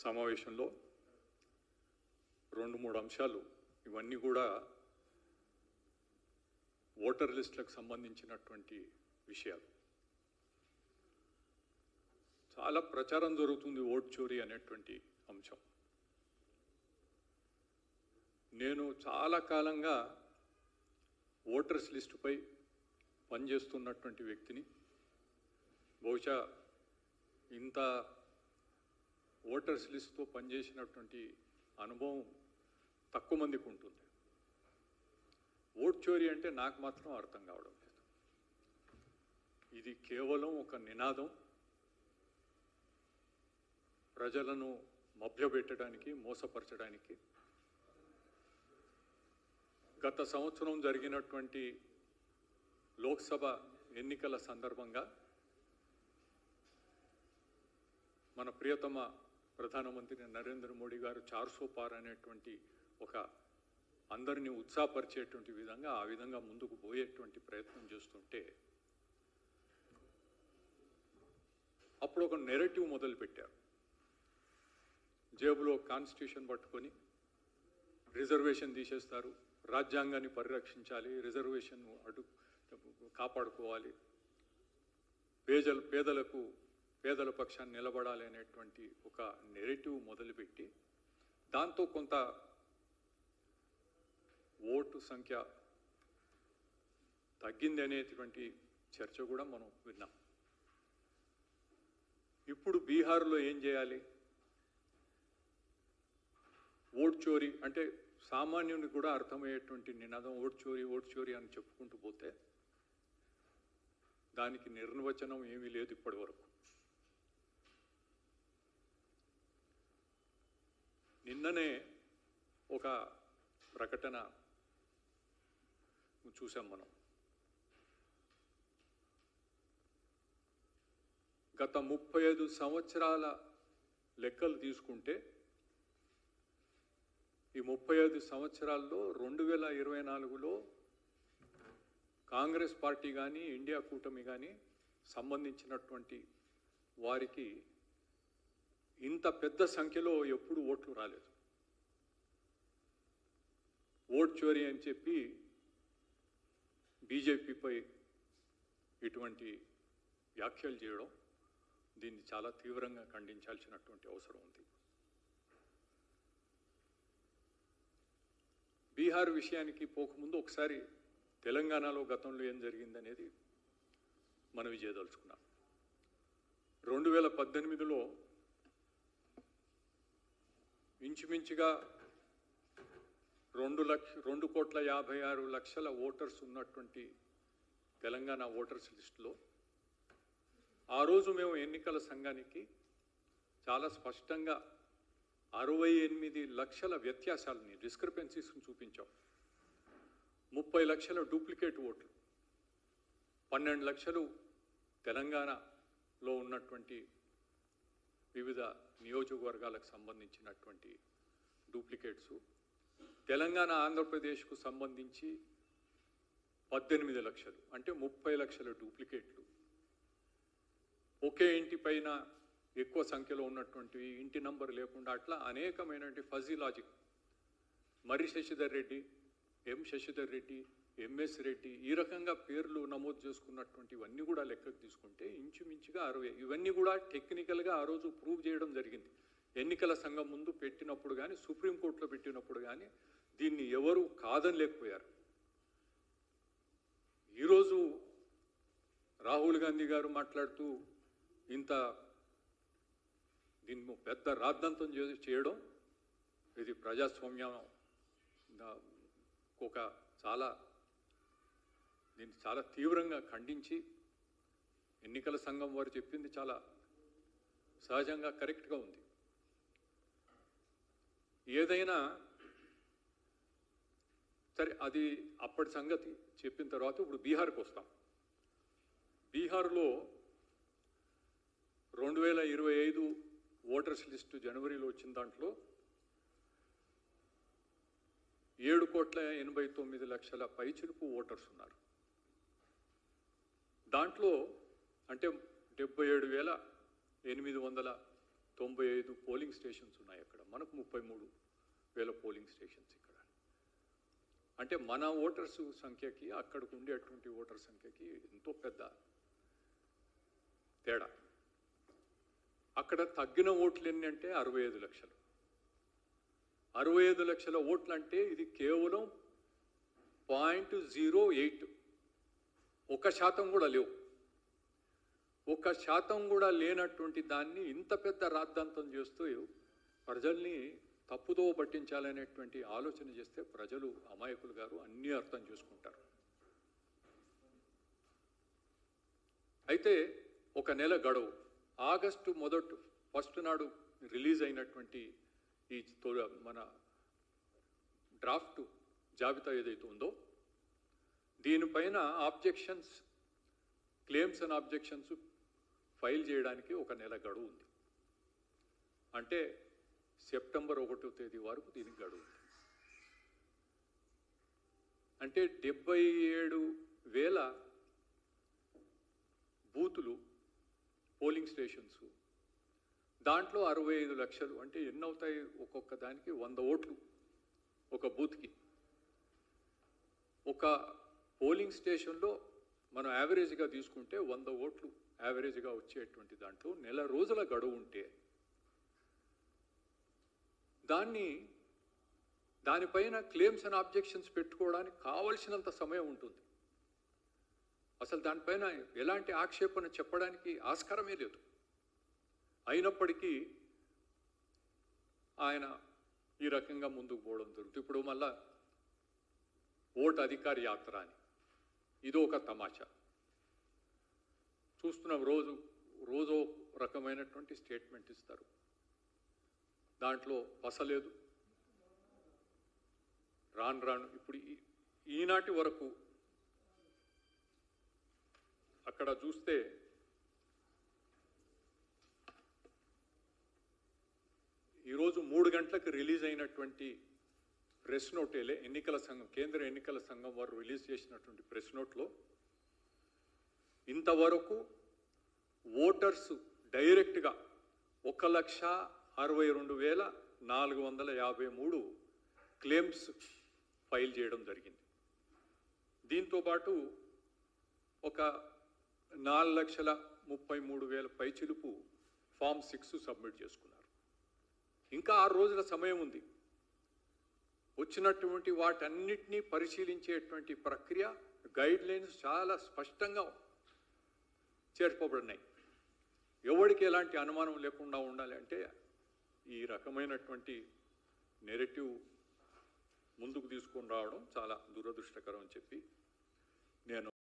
సమావేశంలో 2-3 అంశాలు ఇవన్నీ కూడా ఓటర్ లిస్టులకు సంబంధించినటువంటి విషయాలు. చాలా ప్రచారం జరుగుతుంది ఓట్ చోరీ అనేటువంటి అంశం. నేను చాలా కాలంగా ఓటర్స్ లిస్టుపై పనిచేస్తున్నటువంటి వ్యక్తిని. బహుశా ఇంత ఓటర్స్ లిస్టుతో పనిచేసినటువంటి అనుభవం తక్కువ మందికి ఉంటుంది. ఓట్ చోరీ అంటే నాకు మాత్రం అర్థం కావడం లేదు. ఇది కేవలం ఒక నినాదం, ప్రజలను మభ్యపెట్టడానికి, మోసపరచడానికి. గత సంవత్సరం జరిగినటువంటి లోక్సభ ఎన్నికల సందర్భంగా మన ప్రియతమ ప్రధానమంత్రి నరేంద్ర మోడీ గారు 400 పార్ అనేటువంటి ఒక అందరినీ ఉత్సాహపరిచేటువంటి విధంగా ఆ విధంగా ముందుకు పోయేటువంటి ప్రయత్నం చేస్తుంటే అప్పుడు ఒక నెరేటివ్ మొదలుపెట్టారు. జేబులో కాన్స్టిట్యూషన్ పట్టుకొని రిజర్వేషన్ తీసేస్తారు, రాజ్యాంగాన్ని పరిరక్షించాలి, రిజర్వేషన్ కాపాడుకోవాలి, పేదల పక్షాన్ని నిలబడాలి అనేటువంటి ఒక నెరేటివ్ మొదలుపెట్టి దాంతో కొంత ఓటు సంఖ్య తగ్గింది అనేటువంటి చర్చ కూడా మనం విన్నాం. ఇప్పుడు బీహార్లో ఏం చేయాలి? ఓట్ చోరీ అంటే సామాన్యుని కూడా అర్థమయ్యేటువంటి నినాదం ఓట్ చోరీ అని చెప్పుకుంటూ పోతే దానికి నిర్వచనం ఏమీ లేదు ఇప్పటి వరకు. నిన్ననే ఒక ప్రకటన చూసాం మనం. గత 35 సంవత్సరాల లెక్కలు తీసుకుంటే ఈ 35 సంవత్సరాల్లో 2024లో కాంగ్రెస్ పార్టీ కానీ ఇండియా కూటమి కానీ సంబంధించినటువంటి వారికి ఇంత పెద్ద సంఖ్యలో ఎప్పుడు ఓట్లు రాలేదు. ఓట్ చోరీ అని చెప్పి బీజేపీపై ఇటువంటి వ్యాఖ్యలు చేయడం, దీన్ని చాలా తీవ్రంగా ఖండించాల్సినటువంటి అవసరం ఉంది. బీహార్ విషయానికి పోకముందు ఒకసారి తెలంగాణలో గతంలో ఏం జరిగిందనేది మనవి చేయదలుచుకున్నాం. 2018లో ఇంచుమించుగా 2,56,00,000 ఓటర్స్ ఉన్నటువంటి తెలంగాణ ఓటర్స్ లిస్టులో ఆ రోజు మేము ఎన్నికల సంఘానికి చాలా స్పష్టంగా 68 లక్షల వ్యత్యాసాలని, డిస్క్రిపెన్సీస్ని చూపించాం. 30 లక్షల డూప్లికేట్ ఓట్లు, 12 లక్షలు తెలంగాణలో ఉన్నటువంటి వివిధ నియోజకవర్గాలకు సంబంధించినటువంటి డూప్లికేట్సు, తెలంగాణ ఆంధ్రప్రదేశ్కు సంబంధించి 18 లక్షలు, అంటే 30 లక్షల డూప్లికేట్లు. ఒకే ఇంటి పైన ఎక్కువ సంఖ్యలో ఉన్నటువంటివి, ఇంటి నంబర్ లేకుండా, అట్లా అనేకమైనటువంటి ఫజీ లాజిక్. మర్రి శశిధర్ రెడ్డి, ఎం శశిధర్ రెడ్డి, ఎంఎస్ రెడ్డి, ఈ రకంగా పేర్లు నమోదు చేసుకున్నటువంటివన్నీ కూడా లెక్కకు తీసుకుంటే ఇంచుమించుగా 60. ఇవన్నీ కూడా టెక్నికల్గా ఆ రోజు ప్రూవ్ చేయడం జరిగింది. ఎన్నికల సంఘం ముందు పెట్టినప్పుడు కానీ, సుప్రీంకోర్టులో పెట్టినప్పుడు కానీ దీన్ని ఎవరు కాదని లేకపోయారు. ఈరోజు రాహుల్ గాంధీ గారు మాట్లాడుతూ దీన్ని పెద్ద రాద్ధాంతం చేయడం, ఇది ప్రజాస్వామ్యం దీన్ని చాలా తీవ్రంగా ఖండించి, ఎన్నికల సంఘం వారు చెప్పింది చాలా సహజంగా కరెక్ట్గా ఉంది. ఏదైనా సరే, అది అప్పటి సంగతి చెప్పిన తర్వాత ఇప్పుడు బీహార్కి వస్తాం. బీహార్లో 2025 ఓటర్స్ లిస్టు జనవరిలో వచ్చిన దాంట్లో 7,89,00,000 పైచిలుపు ఓటర్స్ ఉన్నారు. దాంట్లో అంటే 77,800 95 పోలింగ్ స్టేషన్స్ ఉన్నాయి అక్కడ. మనకు 33,000 పోలింగ్ స్టేషన్స్ ఇక్కడ. అంటే మన ఓటర్స్ సంఖ్యకి అక్కడికి ఉండేటువంటి ఓటర్ సంఖ్యకి ఎంతో పెద్ద తేడా. అక్కడ తగ్గిన ఓట్లు ఎన్ని అంటే 65 లక్షలు. 65 లక్షల ఓట్లు అంటే ఇది కేవలం 0.08, 1% కూడా లేవు. 1% కూడా లేనటువంటి దాన్ని ఇంత పెద్ద రాద్ధాంతం చేస్తూ ప్రజల్ని తప్పుదో పట్టించాలనేటువంటి ఆలోచన చేస్తే ప్రజలు అమాయకులు గారు అన్నీ అర్థం చేసుకుంటారు. అయితే ఒక నెల గడువు, ఆగస్టు 1 నాడు రిలీజ్ అయినటువంటి ఈ మన డ్రాఫ్ట్ జాబితా ఏదైతే ఉందో దీనిపైన objections, claims and objections file చేయడానికి ఒక నెల గడువు ఉంది. అంటే సెప్టెంబర్ 1వ తేదీ వరకు దీనికి గడువు ఉంది. అంటే 77,000 బూతులు, పోలింగ్ స్టేషన్స్, దాంట్లో 65 లక్షలు అంటే ఎన్ని అవుతాయి? ఒక్కొక్క దానికి 100 ఓట్లు ఒక బూత్కి. ఒక పోలింగ్ స్టేషన్లో మనం యావరేజ్గా తీసుకుంటే 100 ఓట్లు యావరేజ్గా వచ్చేటువంటి దాంట్లో నెల రోజుల గడువు ఉంటే దానిపైన క్లెయిమ్స్ అండ్ ఆబ్జెక్షన్స్ పెట్టుకోవడానికి కావలసినంత సమయం ఉంటుంది. అసలు దానిపైన ఎలాంటి ఆక్షేపణ చెప్పడానికి ఆస్కారమే లేదు. అయినప్పటికీ ఆయన ఈ రకంగా ముందుకు పోవడం జరుగుతుంది. ఇప్పుడు మళ్ళా ఓటు అధికార యాత్ర అని ఇదో ఒక తమాషా చూస్తున్నాం. రోజో రకమైనటువంటి స్టేట్మెంట్ ఇస్తారు, దాంట్లో పసలేదు. రాను ఇప్పుడు ఈనాటి వరకు అక్కడ చూస్తే ఈరోజు 3 గంటలకు రిలీజ్ అయినటువంటి ప్రెస్ నోటేలే ఎన్నికల సంఘం, కేంద్ర ఎన్నికల సంఘం వారు రిలీజ్ చేసినటువంటి ప్రెస్ నోట్లో ఇంతవరకు ఓటర్స్ డైరెక్ట్గా 1,62,453 క్లెయిమ్స్ ఫైల్ చేయడం జరిగింది. దీంతోపాటు ఒక 4,33,000 పైచిలుపు ఫామ్ 6 సబ్మిట్ చేసుకున్నారు. ఇంకా 6 రోజుల సమయం ఉంది. వచ్చినటువంటి వాటన్నిటినీ పరిశీలించేటువంటి ప్రక్రియ, గైడ్ లైన్స్ చాలా స్పష్టంగా చేర్పబడినాయి. ఎవరికి ఎలాంటి అనుమానం లేకుండా ఉండాలి అంటే ఈ రకమైనటువంటి నెరేటివ్ ముందుకు తీసుకొని రావడం చాలా దురదృష్టకరం అని చెప్పి నేను